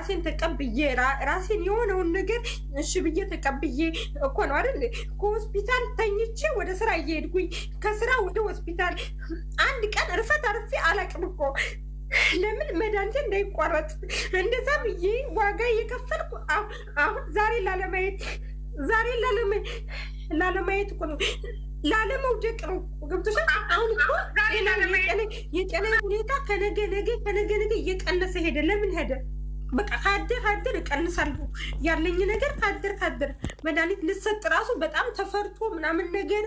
ራሴን ተቀብዬ ራሴን የሆነውን ነገር እሺ ብዬ ተቀብዬ እኮ ነው አይደል? ከሆስፒታል ተኝቼ ወደ ስራ እየሄድኩኝ ከስራ ወደ ሆስፒታል አንድ ቀን እርፈት አርፌ አላቅም እኮ። ለምን መድኃኒቴ እንዳይቋረጥ እንደዛ ብዬ ዋጋ እየከፈልኩ አሁን ዛሬ ላለማየት እኮ ነው፣ ላለመውደቅ ነው። ገብቶሻል? አሁን እኮ የጤና ሁኔታ ከነገ እየቀነሰ ሄደ። ለምን ሄደ? በቃ ካደር እቀንሳለሁ ያለኝ ነገር ካደር መድኃኒት ልሰጥ ራሱ በጣም ተፈርቶ ምናምን ነገር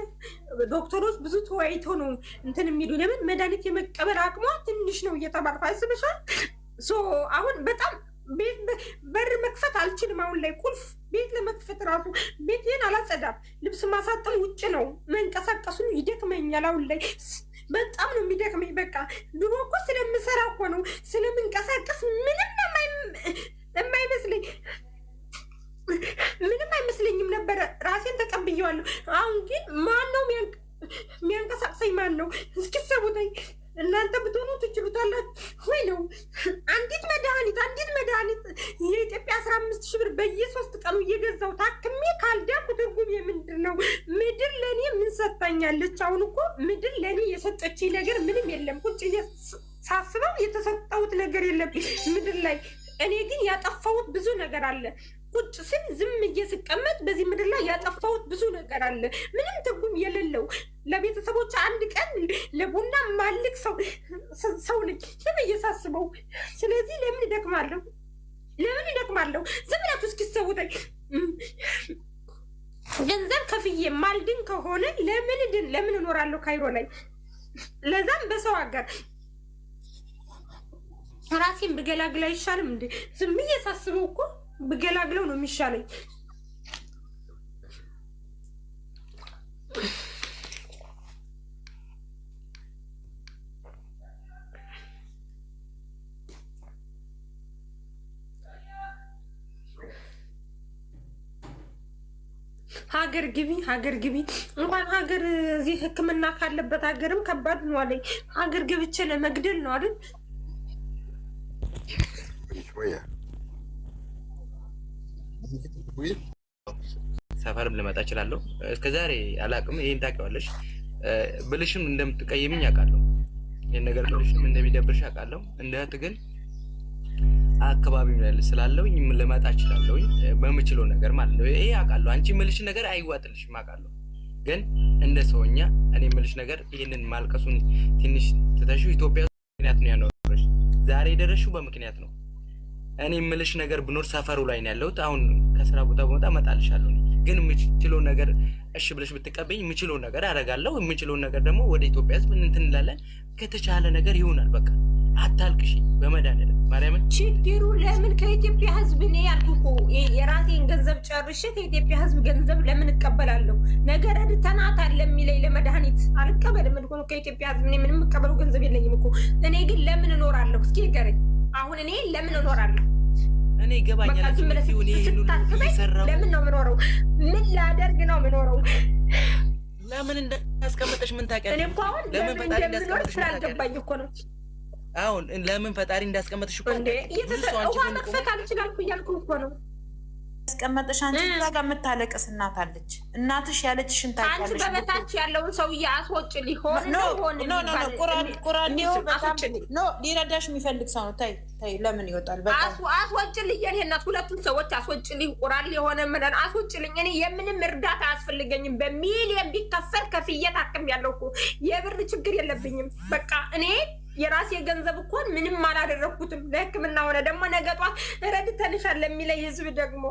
ዶክተሮች ብዙ ተወያይተው ነው እንትን የሚሉ። ለምን መድኃኒት የመቀበል አቅሟ ትንሽ ነው እየተባልኩ አስበሻል? አሁን በጣም በር መክፈት አልችልም። አሁን ላይ ቁልፍ ቤት ለመክፈት ራሱ ቤቴን አላጸዳም። ልብስ ማሳጠም ውጭ ነው። መንቀሳቀሱን ይደክመኛል። አሁን ላይ በጣም ነው የሚደክመኝ። በቃ ድሮ እኮ ስለምሰራ እኮ ነው ስለምንቀሳቀስ ምንም አይመስለኝም ነበረ። ራሴን ተቀብዬዋለሁ። አሁን ግን ማን ነው የሚያንቀሳቅሰኝ? ማን ነው? እስኪ ሰቡተኝ እናንተ ብትሆኑ ትችሉታላችሁ ወይ ነው። አንዲት መድኃኒት የኢትዮጵያ 15,000 ብር በየ3 ቀኑ እየገዛው ታክሜ ካልዳንኩ ትርጉም የምንድን ነው? ምድር ለእኔ ምን ሰጥታኛለች? አሁን እኮ ምድር ለእኔ የሰጠችኝ ነገር ምንም የለም። ቁጭ ሳስበው የተሰጠሁት ነገር የለም ምድር ላይ። እኔ ግን ያጠፋሁት ብዙ ነገር አለ። ቁጭ ስል ዝም እየስቀመጥ በዚህ ምድር ላይ ያጠፋሁት ብዙ ነገር አለ፣ ምንም ትርጉም የሌለው። ለቤተሰቦች አንድ ቀን ለቡና ማልቅ ሰው ልጅ ዝም እየሳስበው። ስለዚህ ለምን ይደክማለሁ? ዝም ብላችሁ እስኪሰውተኝ ገንዘብ ከፍዬ ማልድን ከሆነ ለምን እኖራለሁ ካይሮ ላይ? ለዛም በሰው ሀገር ራሴን ብገላግል አይሻልም እንዴ? ዝም እየሳስበው እኮ ብገላግለው ነው የሚሻለኝ። ሀገር ግቢ እንኳን ሀገር እዚህ ሕክምና ካለበት ሀገርም ከባድ ነው አለኝ። ሀገር ገብቼ ለመግደል ነው አይደል? ሰፈርም ልመጣ እችላለሁ። እስከዛሬ አላውቅም። ይሄን ታውቂዋለሽ። ብልሽም እንደምትቀይምኝ አውቃለሁ። ይሄን ነገር ብልሽም እንደሚደብርሽ አውቃለሁ። እንደ እህት ግን አካባቢው ላይ ስላለውኝ ልመጣ እችላለሁኝ በምችለው ነገር ማለት ነው። ይሄ አውቃለሁ። አንቺ የምልሽ ነገር አይዋጥልሽም አውቃለሁ። ግን እንደ ሰውኛ እኔ የምልሽ ነገር ይሄንን ማልቀሱን ትንሽ ትተሽው ኢትዮጵያ ምክንያት ነው ያኖርሽ። ዛሬ የደረስሽው በምክንያት ነው። እኔ የምልሽ ነገር ብኖር ሰፈሩ ላይ ነው ያለሁት። አሁን ከስራ ቦታ በመጣ እመጣልሻለሁ። ግን የምችለው ነገር እሺ ብለሽ ብትቀበኝ የምችለው ነገር አደርጋለሁ። የምችለውን ነገር ደግሞ ወደ ኢትዮጵያ ሕዝብ እንትን እንላለን። ከተቻለ ነገር ይሆናል። በቃ አታልቅሽ። በመድኃኒዓለም ማርያምን ችግሩ ለምን ከኢትዮጵያ ሕዝብ እኔ ያልኩህ እኮ የራሴን ገንዘብ ጨርሼ ከኢትዮጵያ ሕዝብ ገንዘብ ለምን እቀበላለሁ? ነገር ተናታል ለሚለኝ ለመድኃኒት አልቀበልም እኮ ከኢትዮጵያ ሕዝብ። እኔ ምንም የምቀበለው ገንዘብ የለኝም እኮ። እኔ ግን ለምን እኖራለሁ? እስኪ ንገረኝ። አሁን እኔ ለምን እኖራለሁ? እኔ ይገባኛል። ለምን ነው የምኖረው? ምን ላደርግ ነው የምኖረው? ለምን እንዳስቀመጠሽ ምን ታውቂያለሽ? እኔ እኮ አሁን ለምን እንደምኖር ስላልገባኝ እኮ ነው። አሁን ለምን ፈጣሪ እንዳስቀመጠሽ እኮ እንዴ ውሃ መክፈት አልችላልኩ እያልኩ እኮ ነው ያስቀመጠሽ። አንቺ እዛ ጋር የምታለቅስ እናት አለች። እናትሽ ያለችሽን ታውቂያለሽ። አንቺ በበታች ያለውን ሰውዬ አስወጭ ሊሆን ሊረዳሽ የሚፈልግ ሰው ነው። ታይ ለምን ይወጣል? አስወጭልኝ። የኔ እናት ሁለቱን ሰዎች አስወጭልኝ። ቁራል የሆነ ምንን አስወጭልኝ። እኔ የምንም እርዳታ አያስፈልገኝም። በሚሊየን ቢከፈል ከፍዬ ታክም ያለው እኮ የብር ችግር የለብኝም። በቃ እኔ የራሴ ገንዘብ እኮ ምንም አላደረኩትም። ለሕክምና ሆነ ደግሞ ነገጧ ረድተንሻል ለሚለኝ ህዝብ ደግሞ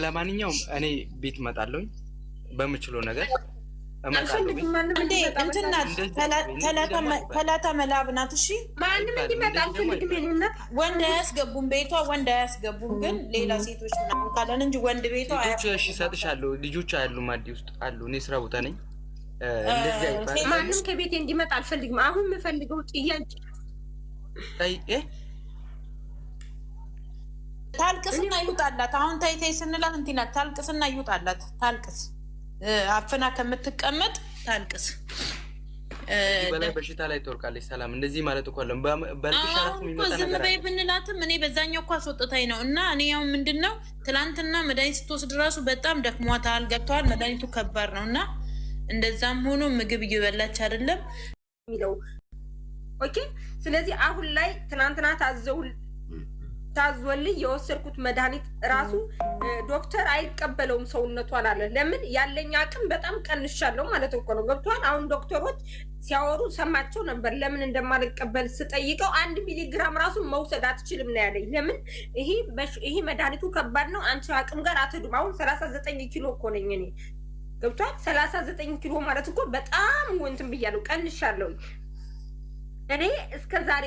ለማንኛውም እኔ ቤት እመጣለሁኝ በምችለው ነገር ተላታ መላብ ናት። እሺ ማንም እንዲመጣ አልፈልግም። ወንድ አያስገቡም፣ ቤቷ ወንድ አያስገቡም። ግን ሌላ ሴቶች ምናምን ካለን እንጂ ወንድ ቤቷ ልጆች እሰጥሻለሁ። ልጆች አሉ ማዲ ውስጥ አሉ። እኔ ስራ ቦታ ነኝ። ማንም ከቤቴ እንዲመጣ አልፈልግም። አሁን የምፈልገው ጥያቄ ታልቅስና ይውጣላት። አሁን ታይ ስንላት እንትን ናት። ታልቅስና ይውጣላት። ታልቅስ አፍና ከምትቀመጥ ታልቅስ። በላይ በሽታ ላይ ትወርቃለች። ሰላም እንደዚህ ማለት እኮ አለ በልብሽ አራስ የሚመጣ ነገር ዝም በይ ብንላትም እኔ በዛኛው እኮ አስወጥታኝ ነው። እና እኔ ያው ምንድነው ትላንትና መድኃኒት ስትወስድ ራሱ በጣም ደክሟታል፣ ገብተዋል። መድኃኒቱ ከባድ ነው እና እንደዛም ሆኖ ምግብ እየበላች አይደለም የሚለው ኦኬ። ስለዚህ አሁን ላይ ትናንትና ታዞልኝ የወሰድኩት መድኃኒት ራሱ ዶክተር አይቀበለውም ሰውነቷን አለ። ለምን ያለኝ አቅም በጣም ቀንሻለሁ ማለት እኮ ነው። ገብቷል። አሁን ዶክተሮች ሲያወሩ ሰማቸው ነበር። ለምን እንደማልቀበል ስጠይቀው 1 ሚሊግራም ራሱ መውሰድ አትችልም ነው ያለኝ። ለምን ይሄ መድኃኒቱ ከባድ ነው፣ አንቺ አቅም ጋር አትሄዱም። አሁን 39 ኪሎ እኮ ነኝ እኔ። ገብቷል። 39 ኪሎ ማለት እኮ በጣም እንትን ብያለሁ፣ ቀንሻለሁ። እኔ እስከዛሬ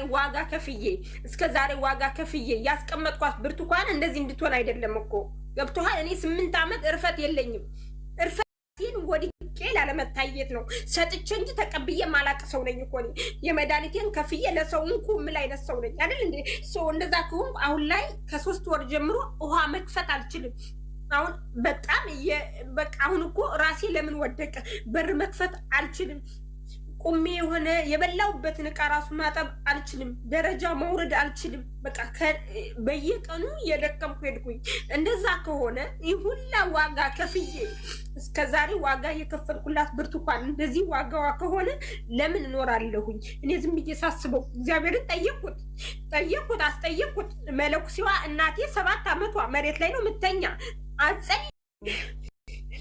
ዋጋ ከፍዬ ያስቀመጥኳት ብርቱካን እንደዚህ እንድትሆን አይደለም እኮ ገብቶሃል። እኔ 8 ዓመት እርፈት የለኝም። እርፈቴን ወድቄ ላለመታየት ነው ሰጥቼ እንጂ ተቀብዬ ማላቅ ሰው ነኝ እኮ እኔ። የመድኃኒቴን ከፍዬ ለሰው እንኩ ምን አይነት ሰው ነኝ አይደል እንዴ? እንደዛ ከሆንኩ አሁን ላይ ከ3 ወር ጀምሮ ውሃ መክፈት አልችልም። አሁን በጣም በቃ አሁን እኮ ራሴ ለምን ወደቀ? በር መክፈት አልችልም። ቁሜ የሆነ የበላውበትን ዕቃ ራሱ ማጠብ አልችልም። ደረጃ መውረድ አልችልም። በቃ በየቀኑ እየደከምኩ ሄድኩኝ። እንደዛ ከሆነ ይህ ሁላ ዋጋ ከፍዬ እስከዛሬ ዋጋ የከፈልኩላት ብርቱካን እንደዚህ ዋጋዋ ከሆነ ለምን እኖራለሁኝ? እኔ ዝም ብዬ ሳስበው እግዚአብሔርን አስጠየቅኩት። መለኩሲዋ እናቴ 7 ዓመቷ መሬት ላይ ነው የምተኛ።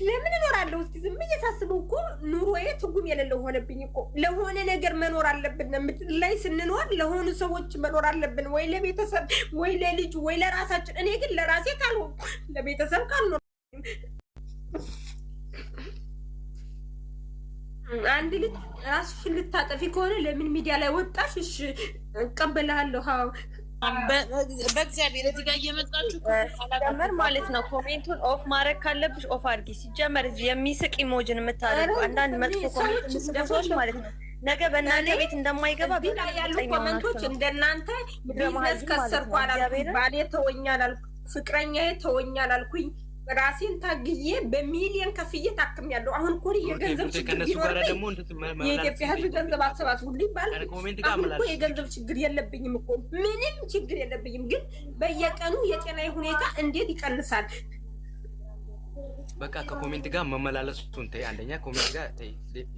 ለምን እኖራለሁ? እስኪ ዝም ብዬ ሳስበው እኮ ኑሮዬ ትርጉም የሌለው ሆነብኝ እኮ። ለሆነ ነገር መኖር አለብን። ምድር ላይ ስንኖር ለሆኑ ሰዎች መኖር አለብን፣ ወይ ለቤተሰብ፣ ወይ ለልጅ፣ ወይ ለራሳችን። እኔ ግን ለራሴ ካልሆንኩ ለቤተሰብ ካልኖር አንድ ልጅ ራስሽን ልታጠፊ ከሆነ ለምን ሚዲያ ላይ ወጣሽ? እሺ እቀበላለሁ። በእግዚአብሔር እዚህ ጋር እየመጣችሁ ጀመር ማለት ነው። ኮሜንቱን ኦፍ ማድረግ ካለብሽ ኦፍ አድርጊ። ሲጀመር እዚህ የሚስቅ ኢሞጅን የምታደርጉ አንዳንድ መጥፎ ኮሜንት የምትጽፉ ማለት ነው ነገ በእናንተ ቤት እንደማይገባ ቢላ ያሉ ኮሜንቶች እንደናንተ ቢዝነስ ከሰርኩ አላልኩኝ፣ ባሌ ተወኛል አልኩ፣ ፍቅረኛዬ ተወኛል አልኩኝ። ራሴን ታግዬ በሚሊዮን ከፍዬ ታክሜያለሁ። አሁን እኮ የገንዘብ ችግር ቢኖርብኝ የኢትዮጵያ ሕዝብ ገንዘብ አሰባስቡልኝ ባል አሁን እኮ የገንዘብ ችግር የለብኝም እኮ ምንም ችግር የለብኝም። ግን በየቀኑ የጤናዊ ሁኔታ እንዴት ይቀንሳል? በቃ ከኮሜንት ጋር መመላለሱን ተይ። አንደኛ ኮሜንት ጋር ተይ፣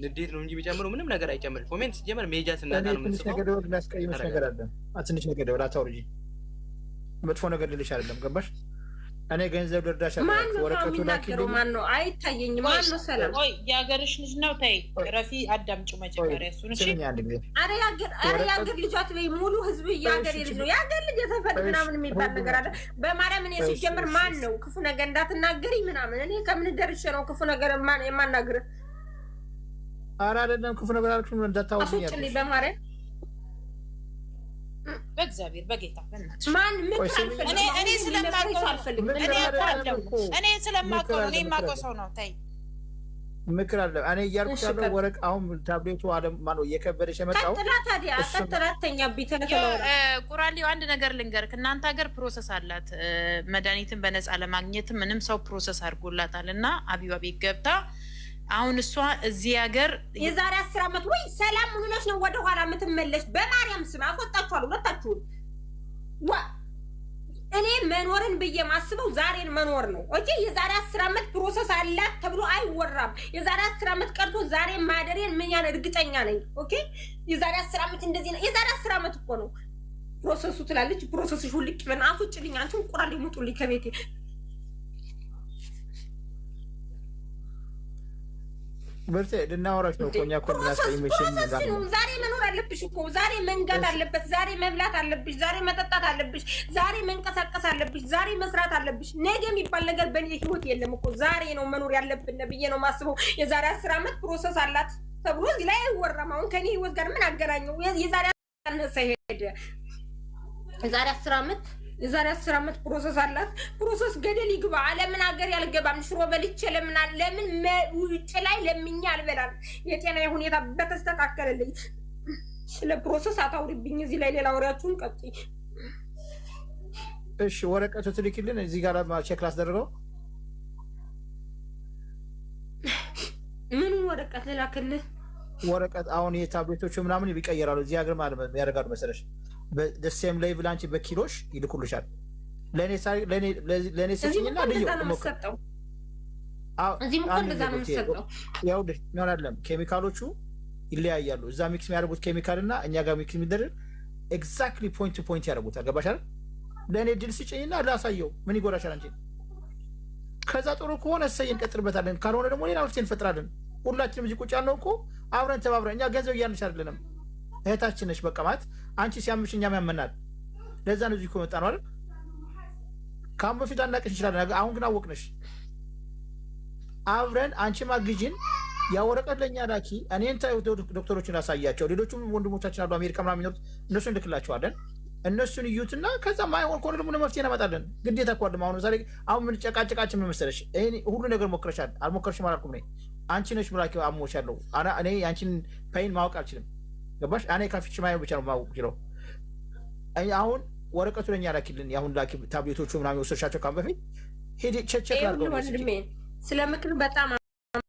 ንዴት ነው እንጂ ቢጨምሩ ምንም ነገር አይጨምርም። ኮሜንት ሲጀመር ሜጃ ስናጣ ነው ትንሽ ነገር ደወል ላስቀይምሽ ነገር አለ። ትንሽ ነገር ደወል አታውርጂ። መጥፎ ነገር ልልሽ አይደለም ገባሽ? እኔ ገንዘብ ልርዳሽ አልኩ። ወረቀቱ ላኪልኝ። ማን ነው አይታየኝም። ማን ነው? ሰላም ወይ የሀገርሽ ልጅ ነው። ተይ ረፊ አዳምጪ መጀመሪያ እሱን። እሺ አረ ያገር ልጅ አትበይ። ሙሉ ህዝብ ያገር ልጅ ነው። ያገር ልጅ የተፈድ ምናምን የሚባል ነገር አለ። በማርያም እኔ ሲጀምር ማን ነው ክፉ ነገር እንዳትናገሪ ምናምን። እኔ ከምን ደርሼ ነው ክፉ ነገር የማናግር? አረ አይደለም ክፉ ነገር አልኩኝ እንዳታውቁኝ ያለሽ በማርያም በእግዚአብሔር በጌታ በእናትሽ ማን ምክር እኔ ስለማውቀው እኔ የማውቀው ሰው ነው። ተይ ምክር አለ። እኔ እያልኩት ያለው ወረቅ አሁን ታብሌቱ አለም ማነው እየከበደሽ የመጣው ቁራሌው አንድ ነገር ልንገርክ። እናንተ ሀገር ፕሮሰስ አላት መድኃኒትን በነፃ ለማግኘት ምንም ሰው ፕሮሰስ አድርጎላታል። እና አቢባ ቤት ገብታ አሁን እሷ እዚህ ሀገር የዛሬ 10 ዓመት ወይ ሰላም ሆነሽ ነው ወደ ኋላ የምትመለሽ? በማርያም ስም አስወጣችኋል ሁለታችሁን። እኔ መኖርን ብዬ ማስበው ዛሬን መኖር ነው። ኦኬ የዛሬ 10 ዓመት ፕሮሰስ አላት ተብሎ አይወራም። የዛሬ 10 ዓመት ቀርቶ ዛሬ ማደሬን ምን ያን እርግጠኛ ነኝ። ኦኬ የዛሬ 10 ዓመት እንደዚህ ነው። የዛሬ 10 ዓመት እኮ ነው ፕሮሰሱ ትላለች። ፕሮሰስሽ ሁልቅ በና አፍጭልኝ። አንቺን ቁራሌ ሙጡልኝ ከቤቴ። በርቴ ልናወራሽ ነው። ኮኛ ኮኛ ሳይመሽኝ ዛሬ መኖር አለብሽ እኮ ዛሬ መንጋት አለበት። ዛሬ መብላት አለብሽ። ዛሬ መጠጣት አለብሽ። ዛሬ መንቀሳቀስ አለብሽ። ዛሬ መስራት አለብሽ። ነገ የሚባል ነገር በእኔ ህይወት የለም እኮ ዛሬ ነው መኖር ያለብን ብዬ ነው ማስበው። የዛሬ 10 ዓመት ፕሮሰስ አላት ተብሎ እዚህ ላይ አይወራም። አሁን ከኔ ህይወት ጋር ምን አገናኘው? የዛሬ አነሰ ሄደ። የዛሬ 10 ዓመት ፕሮሰስ አላት። ፕሮሰስ ገደል ይግባ። ለምን ሀገር ያልገባም? ሽሮ በልቼ ለምን ውጭ ላይ ለምኛ አልበላም? የጤና ሁኔታ በተስተካከለልኝ። ስለ ፕሮሰስ አታውሪብኝ። እዚህ ላይ ሌላ ወሬያችሁን ቀጥይ። እሺ ወረቀቱ ትልክልን። እዚህ ጋር ቼክ ላስደርገው። ምን ወረቀት ልላክልህ? ወረቀት አሁን የታብሌቶቹ ምናምን ይቀየራሉ። እዚህ ሀገር ማለት ያደርጋሉ መሰለሽ በደሴም ላይ ብላንቺ በኪሎሽ ይልኩልሻል። ለእኔ ስጭኝና ልዩ ይሆናለም። ኬሚካሎቹ ይለያያሉ። እዛ ሚክስ የሚያደርጉት ኬሚካል እና እኛ ጋር ሚክስ የሚደረግ ኤግዛክትሊ ፖይንት ቱ ፖይንት ያደርጉታል። ገባሽ አይደል? ለእኔ ድል ስጭኝና ላሳየው። ምን ይጎዳሻል አንቺ? ከዛ ጥሩ ከሆነ እሰይ እንቀጥልበታለን። ካልሆነ ደግሞ ሌላ መፍትሄ እንፈጥራለን። ሁላችንም እዚህ ቁጭ ያልነው እኮ አብረን ተባብረን፣ እኛ ገንዘብ እያልንሽ አይደለንም። እህታችን ነሽ። በቃ ማለት አንቺ ሲያምሽ እኛም ያመናል። ለዛ ነው እዚህ እኮ መጣ ነው አይደል? ከአሁን በፊት አናውቅሽ እንችላለን። አሁን ግን አወቅነሽ። አብረን አንቺ ማግዥን ያ ወረቀት ለእኛ ላኪ። እኔን ዶክተሮችን ላሳያቸው። ሌሎቹም ወንድሞቻችን አሉ አሜሪካ ምናምን የሚኖሩት እነሱን እንልክላቸዋለን። እነሱን እዩትና ከዛ ማይሆን ከሆነ ደግሞ መፍትሄ እናመጣለን። ግዴታ እኮ አይደለም። አሁን ምሳሌ አሁን ምን ጨቃጨቃችን ምን መሰለሽ? ሁሉ ነገር ሞክረሻል። አልሞከርሽም አላልኩም እኔ። አንቺ ነሽ ብላኪ አሞሻለሁ። እኔ የአንቺን ፔይን ማወቅ አልችልም። ገባሽ? እኔ ከፊትሽ ማየው ብቻ ነው ማወቅ ችለው። አሁን ወረቀቱ ለእኛ ላኪልን። የአሁን ላኪ ታብሌቶቹ ምናምን የወሰድሻቸው ካሁን በፊት ሄድ ቸክ አድርገው። ስለ ምክር በጣም